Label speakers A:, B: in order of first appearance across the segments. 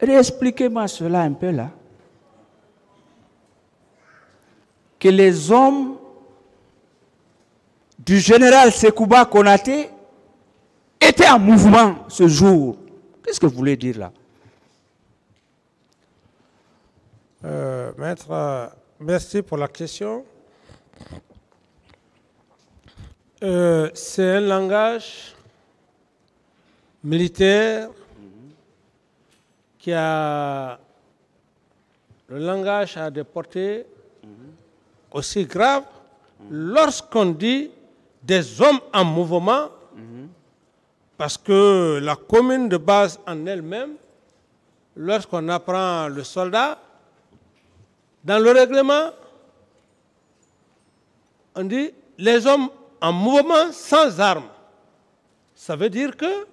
A: Réexpliquez-moi cela un peu là. Que les hommes du général Sekouba Konaté étaient en mouvement ce jour. Qu'est-ce que vous voulez dire là?
B: Maître, merci pour la question. C'est un langage militaire qui a... Le langage a des portées aussi graves lorsqu'on dit des hommes en mouvement, parce que la commune de base en elle-même, lorsqu'on apprend le soldat, dans le règlement, on dit les hommes en mouvement sans armes. Ça veut dire que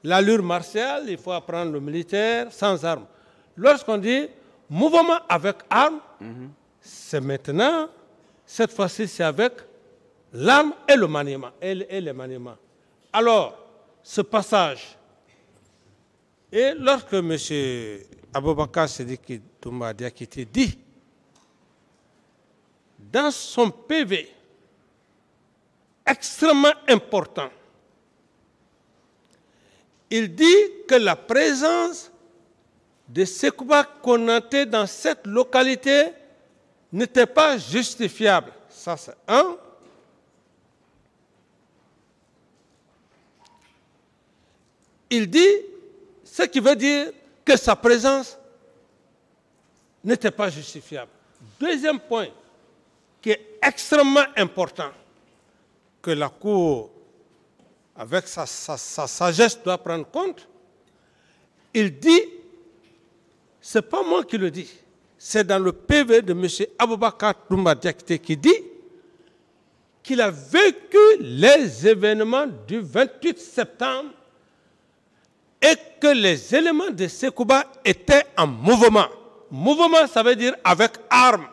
B: l'allure martiale, il faut apprendre le militaire sans armes. Lorsqu'on dit mouvement avec armes, c'est maintenant, cette fois-ci, c'est avec l'arme et le maniement, et les maniements. Alors, ce passage, et lorsque M. Aboubakar Sidiki Toumba Diakité dit, dans son PV, extrêmement important, il dit que la présence de Sekouba Konaté dans cette localité n'était pas justifiable. Ça, c'est un. Il dit, ce qui veut dire que sa présence n'était pas justifiable. Deuxième point, qui est extrêmement important, que la Cour, avec sa sagesse, doit prendre compte, il dit, ce n'est pas moi qui le dis, c'est dans le PV de M. Aboubakar Toumba Diakité qui dit qu'il a vécu les événements du 28 septembre et que les éléments de Sekouba étaient en mouvement. Mouvement, ça veut dire avec armes.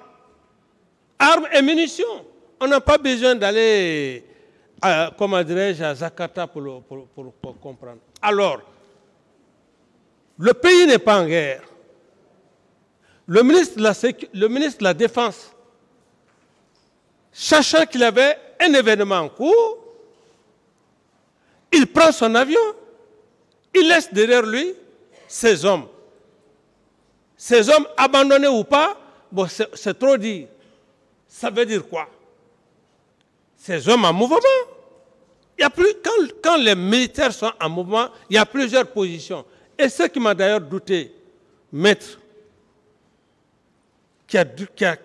B: Armes et munitions. On n'a pas besoin d'aller, comment dirais-je, à Jakarta pour comprendre. Alors, le pays n'est pas en guerre. Le ministre de la Défense, sachant qu'il avait un événement en cours, il prend son avion, il laisse derrière lui ses hommes. Ces hommes abandonnés ou pas, bon, c'est trop dire. Ça veut dire quoi? Ces hommes en mouvement. Il y a plus, quand les militaires sont en mouvement, il y a plusieurs positions. Et ce qui m'a d'ailleurs douté, maître, qui a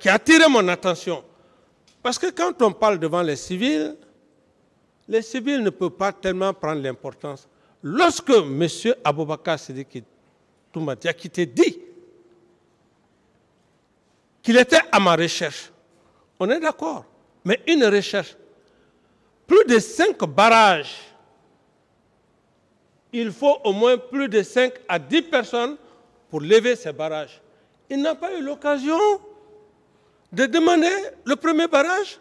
B: attiré mon attention, parce que quand on parle devant les civils ne peuvent pas tellement prendre l'importance. Lorsque M. Aboubakar Sidiki Toumba Diakité dit qu'il était à ma recherche, on est d'accord, mais une recherche, plus de 5 barrages, il faut au moins plus de 5 à 10 personnes pour lever ces barrages. Il n'a pas eu l'occasion de demander le premier barrage.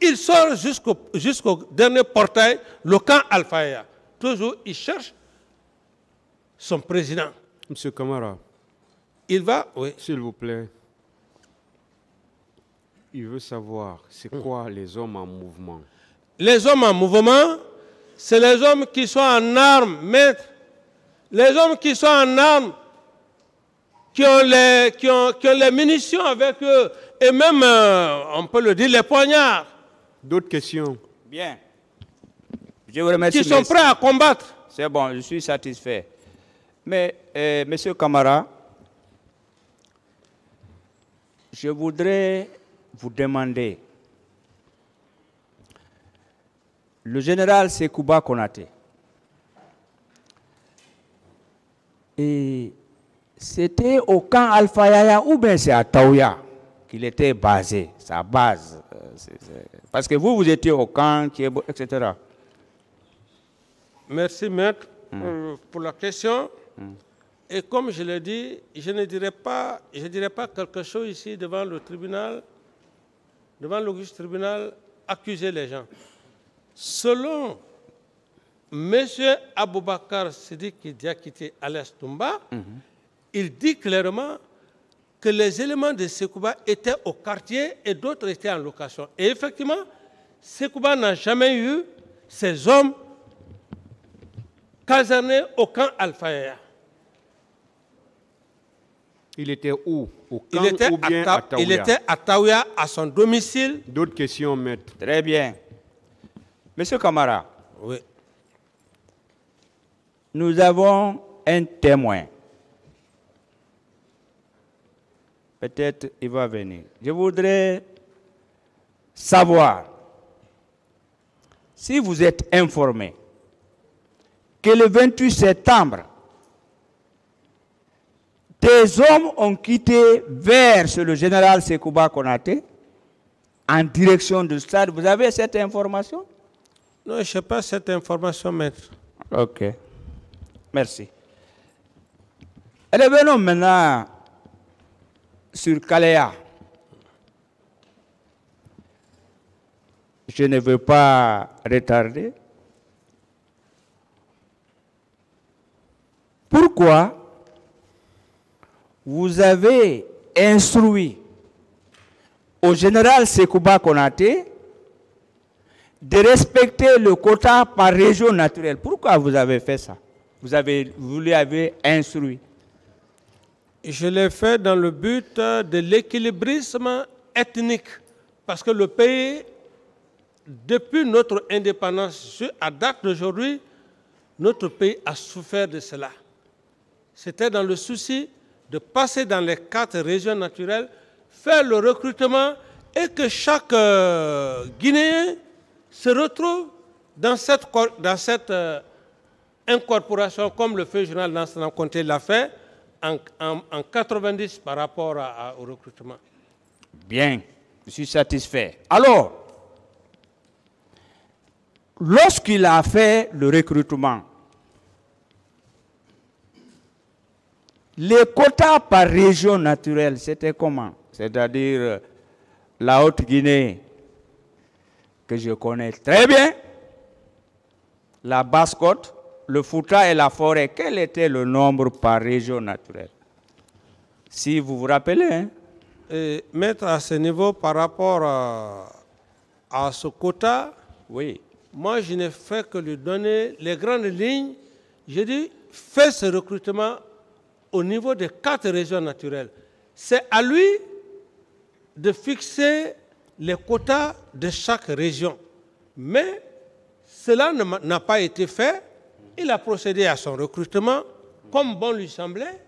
B: Il sort jusqu'au dernier portail, le camp Al-Faya. Toujours, il cherche son président.
C: Monsieur Camara.
B: Il va, oui.
C: S'il vous plaît. Il veut savoir, c'est quoi les hommes en mouvement?
B: Les hommes en mouvement, c'est les hommes qui sont en armes, maître. Les hommes qui sont en armes, qui ont les munitions avec eux, et même, on peut le dire, les poignards.
C: D'autres questions?
A: Bien. Je vous remercie.
B: Qui sont prêts à combattre.
A: C'est bon, je suis satisfait. Mais, Monsieur Camara, je voudrais vous demander, le général Sekouba Konaté, et c'était au camp Al-Faya ou bien c'est à Taouya qu'il était basé, sa base. Parce que vous étiez au camp, etc.
B: Merci, maître, pour la question. Et comme je l'ai dit, je ne dirais pas quelque chose ici devant le tribunal, devant l'auguste tribunal, accuser les gens. Selon M. Aboubakar Sidiki Diakité alias Toumba, il dit clairement que les éléments de Sekouba étaient au quartier et d'autres étaient en location. Et effectivement, Sekouba n'a jamais eu ces hommes casernés au camp Alpha.
C: Il était où? Au camp
B: Il était
C: ou bien à Taouya?
B: Il était à Taouya, à son domicile.
C: D'autres questions, maître?
A: Très bien. Monsieur Camara,
B: Oui.
A: nous avons un témoin. Peut-être il va venir. Je voudrais savoir si vous êtes informé que le 28 septembre, des hommes ont quitté vers le général Sekouba Konaté en direction du stade. Vous avez cette information?
B: Non, je n'ai pas cette information, maître.
A: Ok. Merci. Revenons maintenant sur Kalea. Je ne veux pas retarder. Pourquoi vous avez instruit au général Sekouba Konaté de respecter le quota par région naturelle? Pourquoi vous avez fait ça? Vous l'avez instruit.
B: Je l'ai fait dans le but de l'équilibrisme ethnique. Parce que le pays, depuis notre indépendance à date d'aujourd'hui, notre pays a souffert de cela. C'était dans le souci de passer dans les 4 régions naturelles, faire le recrutement et que chaque Guinéen se retrouve dans cette incorporation, comme le fait Journal National Conté l'a fait, en 90 par rapport au recrutement.
A: Bien, je suis satisfait. Alors, lorsqu'il a fait le recrutement, les quotas par région naturelle, c'était comment? C'est-à-dire la Haute-Guinée, que je connais très bien, la Basse-Côte, le Fouta et la Forêt. Quel était le nombre par région naturelle? Si vous vous rappelez. Hein?
B: Et mettre à ce niveau par rapport à ce quota,
A: oui.
B: Moi, je n'ai fait que lui donner les grandes lignes. J'ai dit, fais ce recrutement au niveau des 4 régions naturelles. C'est à lui de fixer les quotas de chaque région. Mais cela n'a pas été fait. Il a procédé à son recrutement comme bon lui semblait.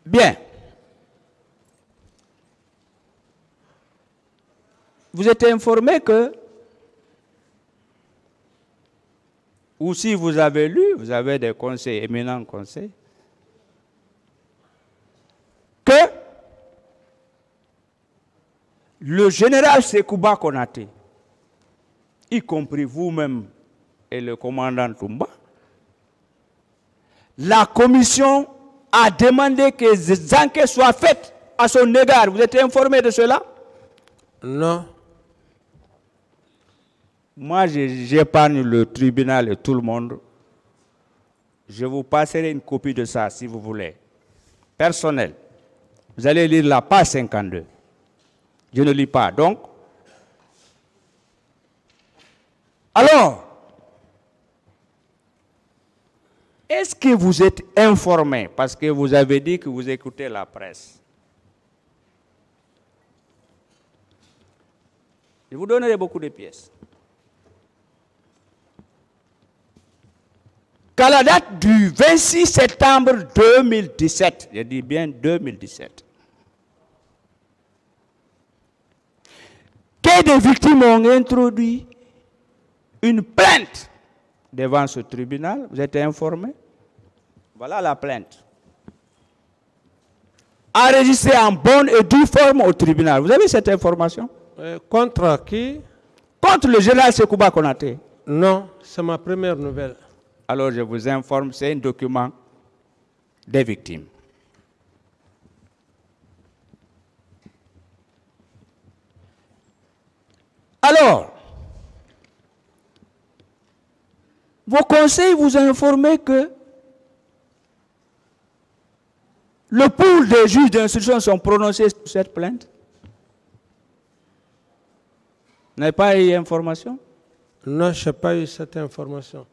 A: Bien. Vous êtes informé que, ou si vous avez lu, vous avez des conseils, éminents conseils, que le général Sekouba Konaté, y compris vous-même et le commandant Toumba, la commission a demandé que des enquêtes soient faites à son égard. Vous êtes informé de cela?
B: Non.
A: Moi, j'épargne le tribunal et tout le monde. Je vous passerai une copie de ça, si vous voulez. Personnel. Vous allez lire la page 52. Je ne lis pas. Donc, alors, est-ce que vous êtes informé? Parce que vous avez dit que vous écoutez la presse. Je vous donnerai beaucoup de pièces. Qu'à la date du 26 septembre 2017, je dis bien 2017, que des victimes ont introduit une plainte devant ce tribunal. Vous êtes informé? Voilà la plainte. Enregistrée en bonne et due forme au tribunal. Vous avez cette information?
B: Contre qui?
A: Contre le général Sekouba Konaté.
B: Non, c'est ma première nouvelle.
A: Alors je vous informe, c'est un document des victimes. Alors, Alors, vos conseils vous ont informé que le pool des juges d'instruction sont prononcés sur cette plainte. Vous n'avez pas eu information?
B: Non, je n'ai pas eu cette information.